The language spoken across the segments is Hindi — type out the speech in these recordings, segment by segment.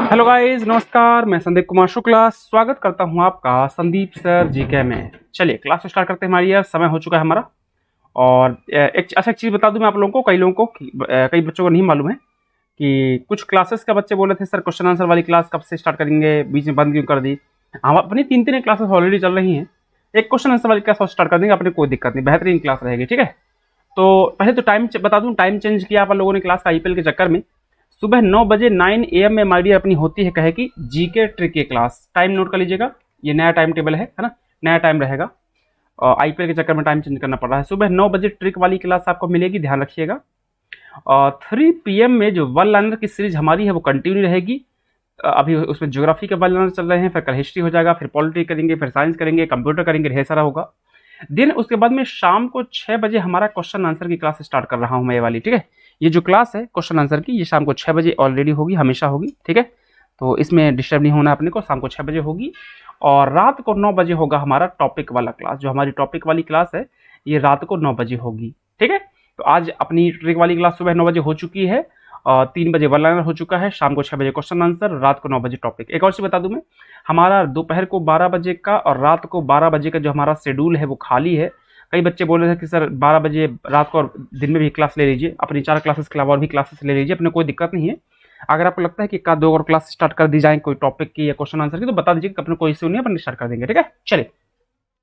हेलो गाइस, नमस्कार। मैं संदीप कुमार शुक्ला स्वागत करता हूं आपका संदीप सर जीके में। चलिए क्लास स्टार्ट करते हैं हमारी। यार समय हो चुका है हमारा। और एक चीज़ बता दूं मैं आप लोगों को, कई लोगों को कई बच्चों को नहीं मालूम है कि कुछ क्लासेस का बच्चे बोल रहे थे सर क्वेश्चन आंसर वाली क्लास कब से स्टार्ट करेंगे, बीच में बंद क्यों कर दी। हम अपनी तीन तीन क्लासेस ऑलरेडी चल रही हैं। एक क्वेश्चन आंसर वाली क्लास स्टार्ट कर देंगे, अपने कोई दिक्कत नहीं, बेहतरीन क्लास रहेगी। ठीक है, तो पहले तो टाइम बता दूं, टाइम चेंज किया आप लोगों ने क्लास का आईपीएल के चक्कर में। सुबह 9 बजे 9 AM में माय डियर अपनी होती है कहे कि जीके ट्रिक की क्लास। टाइम नोट कर लीजिएगा, ये नया टाइम टेबल है ना, नया टाइम रहेगा। और आईपीएल के चक्कर में टाइम चेंज करना पड़ रहा है। सुबह 9 बजे ट्रिक वाली क्लास आपको मिलेगी, ध्यान रखिएगा। और 3 PM में जो वन लाइनर की सीरीज हमारी है वो कंटिन्यू रहेगी। अभी उसमें ज्योग्राफी के वन लाइनर चल रहे हैं, फिर कल हिस्ट्री हो जाएगा, फिर पॉलिटी करेंगे, फिर साइंस करेंगे, कंप्यूटर करेंगे, ढेर सारा होगा। दिन उसके बाद में शाम को 6 बजे हमारा क्वेश्चन आंसर की क्लास स्टार्ट कर रहा हूं मैं, ये वाली। ठीक है, ये जो क्लास है क्वेश्चन आंसर की, ये शाम को 6 बजे ऑलरेडी होगी, हमेशा होगी। ठीक है, तो इसमें डिस्टर्ब नहीं होना अपने को, शाम को 6 बजे होगी। और रात को 9 बजे होगा हमारा टॉपिक वाला क्लास। जो हमारी टॉपिक वाली क्लास है ये रात को 9 बजे होगी। ठीक है, तो आज अपनी ट्रिक वाली क्लास सुबह 9 बजे हो चुकी है, और 3 बजे वन लाइनर हो चुका है, शाम को 6 बजे क्वेश्चन आंसर, रात को 9 बजे टॉपिक। एक और चीज बता दूं मैं, हमारा दोपहर को 12 बजे का और रात को 12 बजे का जो हमारा शेड्यूल है वो खाली है। कई बच्चे बोल रहे थे कि सर 12 बजे रात को और दिन में भी क्लास ले लीजिए, अपनी 4 क्लासेस के अलावा और भी क्लासेस ले लीजिए, अपने कोई दिक्कत नहीं है। अगर आपको लगता है कि एक दो और क्लास स्टार्ट कर दी जाए कोई टॉपिक की या क्वेश्चन आंसर की, तो बता दीजिए, अपने कोई इश्यू नहीं है, अपन स्टार्ट कर देंगे। ठीक है, चलिए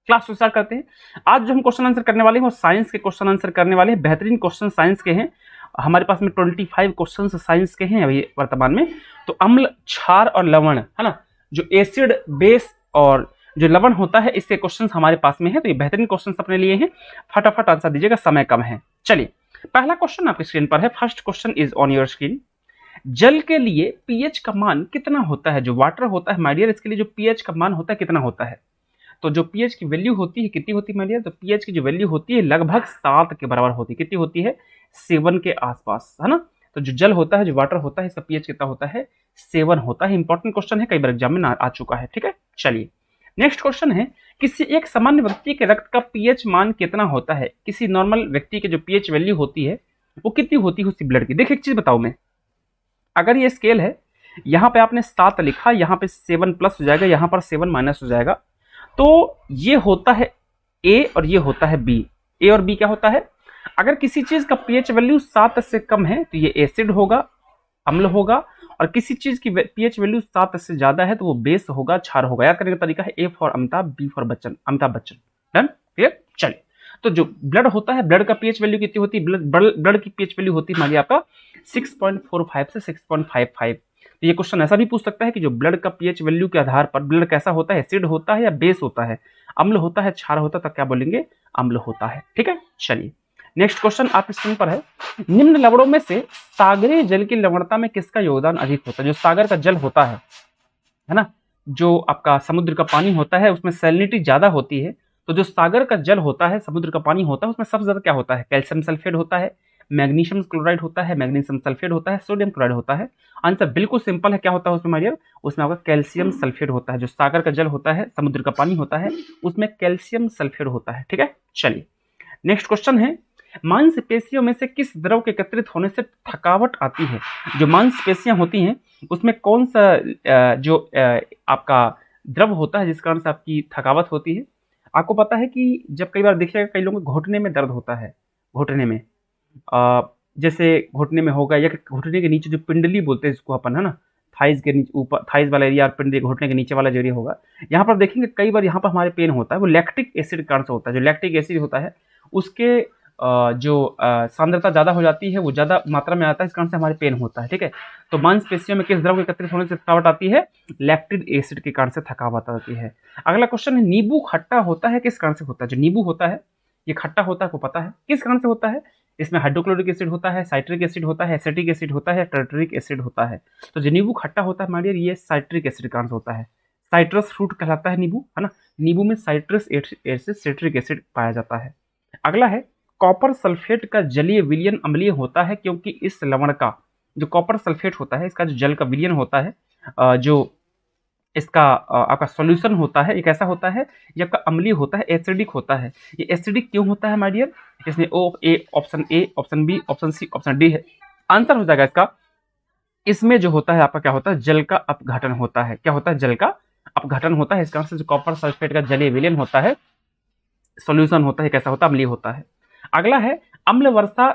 क्लास स्टार्ट करते हैं। आज जो हम क्वेश्चन आंसर करने वाले हैं वो साइंस के क्वेश्चन आंसर करने वाले हैं। बेहतरीन क्वेश्चन साइंस के हैं हमारे पास में। 25 क्वेश्चन साइंस के हैं अभी वर्तमान में। तो अम्ल, क्षार और लवण है ना, जो एसिड, बेस और जो लवण होता है, इसके क्वेश्चन हमारे पास में है। तो ये बेहतरीन क्वेश्चन अपने लिए हैं, फटाफट आंसर दीजिएगा, समय कम है। चलिए पहला क्वेश्चन आपकी स्क्रीन पर है। First question is on your screen. जल के लिए पीएच का मान कितना होता है? जो वाटर होता है माय डियर, इसके लिए जो पीएच का मान होता है कितना होता है? तो जो पीएच की वैल्यू होती है कितनी होती है माय डियर? तो पीएच की जो वैल्यू होती है लगभग 7 के बराबर होती है। कितनी होती है? 7 के आसपास, है ना। तो जो जल होता है, जो वाटर होता है, इसका पीएच कितना होता है? 7 होता है। इंपॉर्टेंट क्वेश्चन है, कई बार एग्जाम में आ चुका है। ठीक है, चलिए नेक्स्ट क्वेश्चन है। किसी एक सामान्य व्यक्ति के रक्त का पीएच मान कितना होता है? किसी नॉर्मल व्यक्ति की जो पीएच वैल्यू होती है वो कितनी होती है उसकी ब्लड की? देखिए एक चीज बताऊं मैं, अगर ये स्केल है, यहाँ पे आपने 7 लिखा, यहाँ पे 7 प्लस हो जाएगा, यहाँ पर 7 माइनस हो जाएगा। तो ये होता है ए और ये होता है बी। ए और बी क्या होता है? अगर किसी चीज का पीएच वैल्यू 7 से कम है तो ये एसिड होगा, अम्ल होगा। और किसी चीज की पीएच वैल्यू 7 से ज्यादा है तो वो बेस होगा, क्षार होगा। याद करने का तरीका है A for Amitabh, B for Bachchan, Amitabh Bachchan. Done, clear. चलिए, तो जो ब्लड होता है, ब्लड का पीएच वैल्यू कितनी होती है? ब्लड की पीएच वैल्यू होती है मान लिया आपका 6.45 से 6.55। तो ये क्वेश्चन ऐसा भी पूछ सकता है कि जो ब्लड का पीएच वैल्यू के आधार पर ब्लड कैसा होता है, एसिड होता है या बेस होता है, अम्ल होता है, क्षार होता है, तो क्या बोलेंगे? अम्ल होता है। ठीक है, चलिए नेक्स्ट क्वेश्चन आपकी स्क्रीन पर है। निम्न लवणों में से सागरीय जल की लवणता में किसका योगदान अधिक होता है? जो सागर का जल होता है ना, जो आपका समुद्र का पानी होता है उसमें सैलिनिटी ज्यादा होती है। तो जो सागर का जल होता है, समुद्र का पानी होता है, उसमें सबसे ज्यादा क्या होता है? कैल्शियम सल्फेट होता है, मैग्नीशियम क्लोराइड होता है, मैग्नीशियम सल्फेट होता है, सोडियम क्लोराइड होता है। आंसर बिल्कुल सिंपल है, क्या होता है उसमें माय डियर? उसमें आपका कैल्शियम सल्फेट होता है। जो सागर का जल होता है, समुद्र का पानी होता है, उसमें कैल्शियम सल्फेट होता है। ठीक है, चलिए नेक्स्ट क्वेश्चन है। मांसपेशियों में से किस द्रव के एकत्रित होने से थकावट आती है? जो मांसपेशियां होती हैं उसमें कौन सा आपका द्रव होता है जिस कारण से आपकी थकावट होती है? आपको पता है कि जब कई बार देखिएगा कई लोगों को घुटने में दर्द होता है, घुटने में जैसे घुटने में होगा, या घुटने के नीचे जो पिंडली बोलते हैं जिसको अपन, है ना, थाइज के नीचे, ऊपर थाइज वाला एरिया और पिंडली, घुटने के नीचे वाला जो एरिया होगा, यहाँ पर देखेंगे कई बार यहाँ पर हमारे पेन होता है, वो लैक्टिक एसिड के कारण से होता है। जो लैक्टिक एसिड होता है उसके सांद्रता ज्यादा हो जाती है, वो ज्यादा मात्रा में आता है, इस कारण से हमारे पेन होता है। ठीक है, तो मांसपेशियों में किस द्रव के एकत्रित होने से थकावट आती है? लैक्टिक एसिड के कारण से थकावट आती है। अगला क्वेश्चन है, नींबू खट्टा होता है किस कारण से होता है? जो नींबू होता है ये खट्टा होता है, आपको पता है किस कारण से होता है? इसमें हाइड्रोक्लोरिक एसिड होता है, साइट्रिक एसिड होता है, एसिटिक एसिड होता है, टर्टरिक एसिड होता है। तो जो नींबू खट्टा होता है माय डियर, ये साइट्रिक एसिड के कारण से होता है। साइट्रस फ्रूट कहलाता है नींबू, है ना। नींबू में साइट्रस एसिड, सिट्रिक एसिड पाया जाता है। अगला है, कॉपर सल्फेट का जलीय विलयन अम्लीय होता है क्योंकि इस लवण का, जो कॉपर सल्फेट होता है, इसका जो जल का विलयन होता है, जो इसका आपका सॉल्यूशन होता है, एक ऐसा होता है ये आपका अम्लीय होता है, एसिडिक होता है। ये एसिडिक क्यों होता है माय डियर? इसमें option A, option B, option C, option D है। आंसर हो जाएगा इसका इसमें जो होता है आपका क्या होता है, जल का अपघटन होता है। क्या होता है, जल का अपघटन होता है। इसका आंसर जो कॉपर सल्फेट का जलीय विलयन होता है, सॉल्यूशन होता है, कैसा होता है, अम्लीय होता है। अगला है अम्ल वर्षा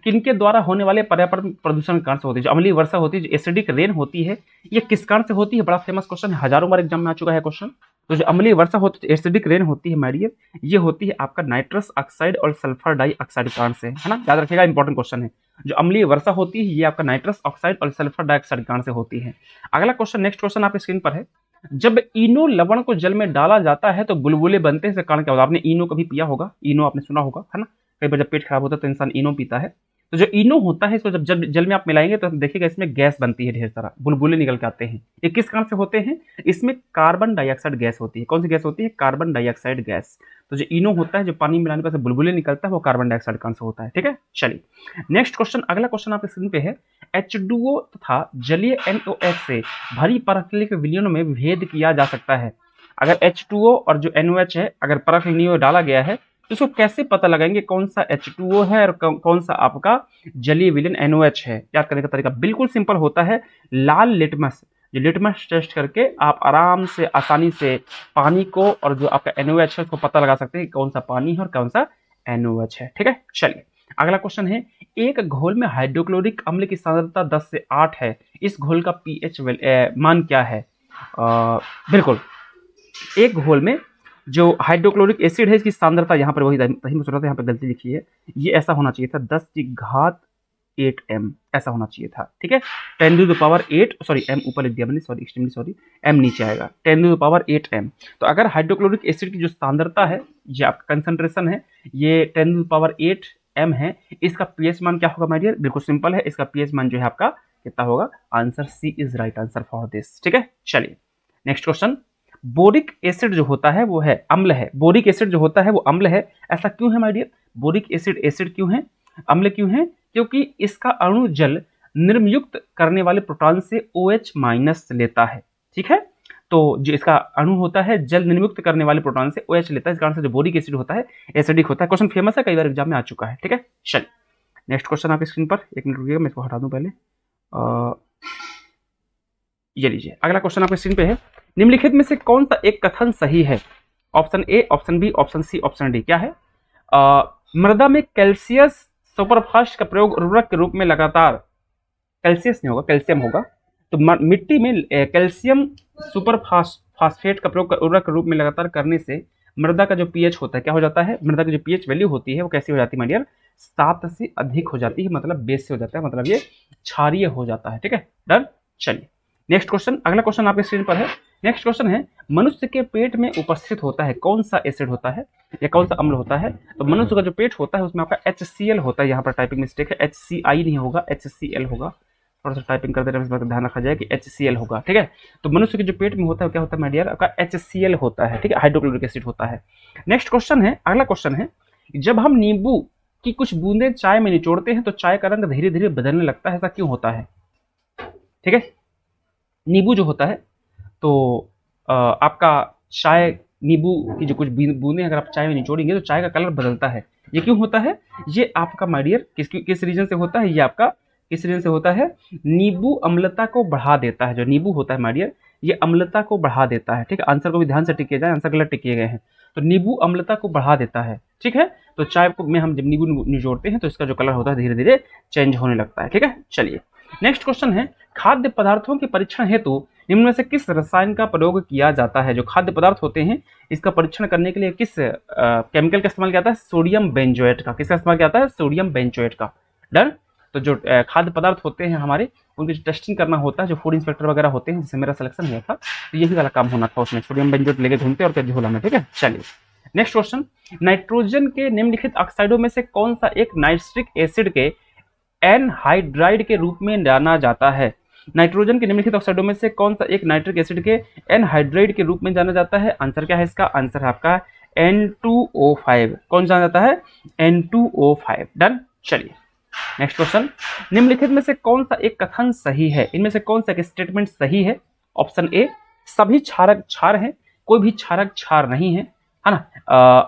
किनके द्वारा होने वाले पर्यावरण प्रदूषण के कारण से होती है। जो अम्लीय वर्षा होती है, जो एसिडिक रेन होती है, ये किस कारण से होती है? बड़ा फेमस क्वेश्चन है, हजारों बार एग्जाम में आ चुका है क्वेश्चन। तो जो अम्लीय वर्षा होती है, एसिडिक रेन होती है माय डियर, ये होती है आपका नाइट्रस ऑक्साइड और सल्फर डाइऑक्साइड कारण से, है ना, याद रखिएगा, इंपॉर्टेंट क्वेश्चन है। जो अम्लीय वर्षा होती है, ये आपका नाइट्रस ऑक्साइड और सल्फर डाइऑक्साइड कारण से होती है। अगला क्वेश्चन, नेक्स्ट क्वेश्चन आपकी स्क्रीन पर है, जब इनो लवण को जल में डाला जाता है तो बुलबुले बनते हैं, इसका कारण क्या होता है? आपने इनो कभी पिया होगा, इनो आपने सुना होगा, है ना, कई बार जब पेट खराब होता है तो इंसान इनो पीता है। तो जो इनो होता है, इसको जब जल में आप मिलाएंगे तो देखिएगा इसमें गैस बनती है, ढेर सारा बुलबुले निकल के आते हैं। ये किस कारण से होते हैं? इसमें कार्बन डाइऑक्साइड गैस होती है। कौन सी गैस होती है? Carbon dioxide gas. तो जो इनो होता है, जो पानी मिलाने पर बुलबुले निकलता है, वो कार्बन डाइऑक्साइड कारण से होता है। ठीक है, चलिए नेक्स्ट क्वेश्चन, अगला क्वेश्चन आपके स्क्रीन पे है, H2O तथा जलीय NOH से भरी प्राकृतिक विलयनों में भेद किया जा सकता है। अगर H2O और जो NOH है, अगर प्राकृतिक विलयन में डाला गया है तो इसको कैसे पता लगाएंगे कौन सा H2O है और कौन सा आपका जलीय विलयन NOH है? याद करने का तरीका बिल्कुल सिंपल होता है, लाल लिटमस, जो लिटमस टेस्ट करके आप आराम से आसानी से पानी को और जो आपका NOH है उसको पता लगा सकते हैं कौन सा पानी है और कौन सा NOH है। ठीक है, चलिए अगला क्वेश्चन है, एक घोल में हाइड्रोक्लोरिक अम्ल की सांद्रता 10 से 8 है, इस घोल का पीएच मान क्या है? बिल्कुल, एक घोल में जो हाइड्रोक्लोरिक एसिड है, इसकी सांद्रता, यहाँ पर वही मैं सोच रहा था, यहाँ पर गलती लिखी है, ये ऐसा होना चाहिए था 10 की घात 8 m, ऐसा होना चाहिए था। ठीक है, 10 to the power 8, sorry m ऊपर लिख दिया मैंने, सॉरी, एक्सट्रीमली सॉरी, m नीचे आएगा, 10 टू द पावर 8 m। तो अगर हाइड्रोक्लोरिक एसिड की जो सांद्रता है, ये आपका कंसंट्रेशन है, ये 10 टू द पावर 8 m है, इसका पीएच मान क्या होगा माय डियर? बिल्कुल सिंपल है, इसका पीएच मान जो है आपका कितना होगा? Answer C is right answer for this. ठीक है, चलिए नेक्स्ट क्वेश्चन, बोरिक एसिड जो होता है वो है अम्ल है, बोरिक एसिड जो होता है वो अम्ल है, ऐसा क्यों है my dear? Boric acid acid क्यों है, अम्ल क्यों है? क्योंकि इसका अणु जल निर्मयुक्त करने वाले प्रोटॉन से OH- लेता है। ठीक है, तो जो इसका अणु होता है जल निर्मुक्त करने वाले प्रोटॉन से OH लेता है, इस कारण से जो बोरिक एसिड होता है एसिडिक होता है। क्वेश्चन फेमस है, कई बार एग्जाम में आ चुका है। ठीक है, चलिए नेक्स्ट क्वेश्चन आपकी स्क्रीन पर, एक मिनट रुकिएगा, मैं इसको हटा दूं पहले। ये लीजिए, अगला क्वेश्चन आपकी स्क्रीन पे है, निम्नलिखित में से कौन सा एक कथन सही है? Option A, option B, option C, option D. क्या है? मृदा में कैल्सियस सुपरफास्ट का प्रयोग उर्वरक के रूप में लगातार, कैल्सियस नहीं होगा, कैल्शियम होगा, तो मिट्टी में कैल्शियम सुपरफास्फेट का प्रयोग उर्वरक के रूप में लगातार करने से मृदा का जो पीएच होता है क्या हो जाता है? मृदा की जो पीएच वैल्यू होती है वो कैसी हो जाती है माय डियर? 7 से अधिक हो जाती है, मतलब बेस से हो जाता है, मतलब ये क्षारीय हो जाता है। ठीक है, डन। चलिए नेक्स्ट क्वेश्चन, अगला क्वेश्चन आपके स्क्रीन पर है। नेक्स्ट क्वेश्चन है, मनुष्य के पेट में उपस्थित होता है कौन सा एसिड होता है या कौन सा अम्ल होता है? तो मनुष्य का जो पेट होता है उसमें आपका HCl होता है, यहाँ पर टाइपिंग मिस्टेक है, HCI नहीं होगा, HCl होगा, थोड़ा सा टाइपिंग करते रहे, इस बात का ध्यान रखा जाए कि HCl होगा। ठीक है, तो मनुष्य के जो पेट में होता है क्या होता है माय डियर? आपका HCl होता है। ठीक है, हाइड्रोक्लोरिक एसिड होता है। नेक्स्ट क्वेश्चन है, अगला क्वेश्चन है, जब हम नींबू की कुछ बूंदें चाय में निचोड़ते हैं तो चाय का रंग धीरे धीरे बदलने लगता है, ऐसा क्यों होता है? ठीक है, नींबू जो होता है तो आपका चाय, नींबू की जो कुछ बूंदें अगर आप चाय में निचोड़ेंगे तो चाय का कलर बदलता है। ये क्यों होता है? ये आपका माय डियर किस रीजन से होता है? ये आपका किस रीजन से होता है? नींबू अम्लता को बढ़ा देता है। जो नींबू होता है माय डियर, ये अम्लता को बढ़ा देता है। ठीक है, आंसर को भी ध्यान से टिक किया जाए, आंसर गलत टिक किए गए हैं। तो नींबू अम्लता को बढ़ा देता है। ठीक है, तो चाय को में हम जब नींबू निचोड़ते हैं तो इसका जो कलर होता है धीरे धीरे चेंज होने लगता है। ठीक है, चलिए नेक्स्ट क्वेश्चन है, खाद्य पदार्थों के परीक्षण हेतु निम्न में से किस रसायन का प्रयोग किया जाता है? जो खाद्य पदार्थ होते हैं इसका परीक्षण करने के लिए किस केमिकल का इस्तेमाल किया जाता है? सोडियम बेंजोएट का। किसका इस्तेमाल किया जाता है? सोडियम बेंजोएट का। डन। तो जो खाद्य पदार्थ होते हैं हमारे, उनकी टेस्टिंग करना होता है, जो फूड इंस्पेक्टर वगैरह होते हैं, जिससे मेरा सिलेक्शन हुआ था, तो यही वाला काम होना था उसमें, सोडियम बेंजोएट लेके घूमते और झोला में। ठीक है, चलिए नेक्स्ट क्वेश्चन, नाइट्रोजन के निम्नलिखित ऑक्साइडों में से कौन सा एक नाइट्रिक एसिड के एनहाइड्राइड के रूप में जाना जाता है? नाइट्रोजन के निम्नलिखित ऑक्साइडों में से कौन सा एक नाइट्रिक एसिड के एनहाइड्राइड के रूप में जाना जाता है? आंसर क्या है इसका? आंसर है आपका N2O5। कौन जाना जाता है? N2O5। डन। चलिए नेक्स्ट क्वेश्चन, निम्नलिखित में से कौन सा एक कथन सही है? इनमें से कौन सा एक स्टेटमेंट सही है? ऑप्शन ए, सभी क्षारक क्षार हैं, कोई भी क्षारक क्षार नहीं है, है ना,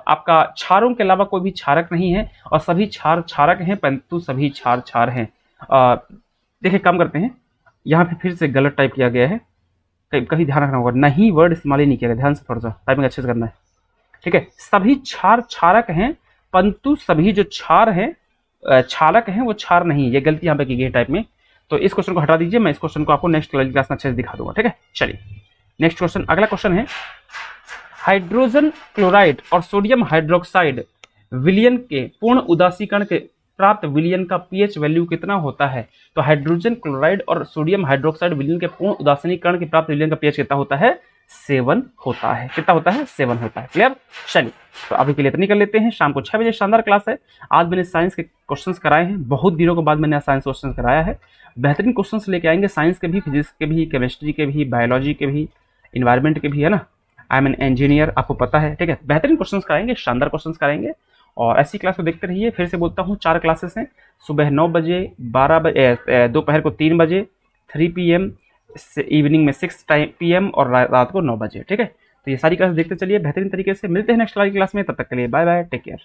आपका क्षारों के अलावा कोई भी क्षारक नहीं है, और सभी क्षार क्षारक हैं परंतु सभी क्षार क्षार हैं। देखिए काम करते हैं, यहाँ पे फिर से गलत टाइप किया गया है, कहीं कहीं ध्यान रखना होगा, नहीं वर्ड इस्तेमाल ही नहीं किया गया, ध्यान से थोड़ा सा टाइपिंग अच्छे से करना है, ठीक है। सभी क्षार क्षारक हैं, परंतु सभी जो क्षार हैं क्षारक हैं वो क्षार नहीं, ये गलती यहाँ पे की गई है टाइप में। तो इस क्वेश्चन को हटा दीजिए, मैं इस क्वेश्चन को आपको नेक्स्ट क्लास में अच्छे से दिखा दूंगा, ठीक है। चलिए नेक्स्ट क्वेश्चन, अगला क्वेश्चन है, हाइड्रोजन क्लोराइड और सोडियम हाइड्रोक्साइड विलयन के पूर्ण उदासीकरण के प्राप्त विलयन का पीएच वैल्यू कितना होता है? तो हाइड्रोजन क्लोराइड और सोडियम हाइड्रोक्साइड विलयन के पूर्ण उदासीकरण के प्राप्त विलयन का पीएच कितना होता है? 7 होता है। कितना होता है? 7 होता है। क्लियर? चलिए तो अभी के लिए इतनी कर लेते हैं। शाम को 6 बजे शानदार क्लास है। आज मैंने साइंस के क्वेश्चंस कराए हैं, बहुत दिनों के बाद मैंने साइंस क्वेश्चंस कराया है। बेहतरीन क्वेश्चंस लेके आएंगे, साइंस के भी, फिजिक्स के भी, केमिस्ट्री के भी, बायोलॉजी के भी, इन्वायरमेंट के भी, है ना। आई एम एन इंजीनियर, आपको पता है, ठीक है। बेहतरीन क्वेश्चंस कराएंगे, शानदार क्वेश्चंस कराएंगे, और ऐसी क्लास को देखते रहिए। फिर से बोलता हूँ 4 क्लासेस हैं, सुबह 9 बजे, 12 बजे, दोपहर को 3 बजे, 3 PM, इवनिंग में 6 PM और रात को 9 बजे, ठीक है। तो ये सारी क्लास देखते चलिए बेहतरीन तरीके से। मिलते हैं नेक्स्ट वाली क्लास में, तब तक के लिए बाय बाय, टेक केयर।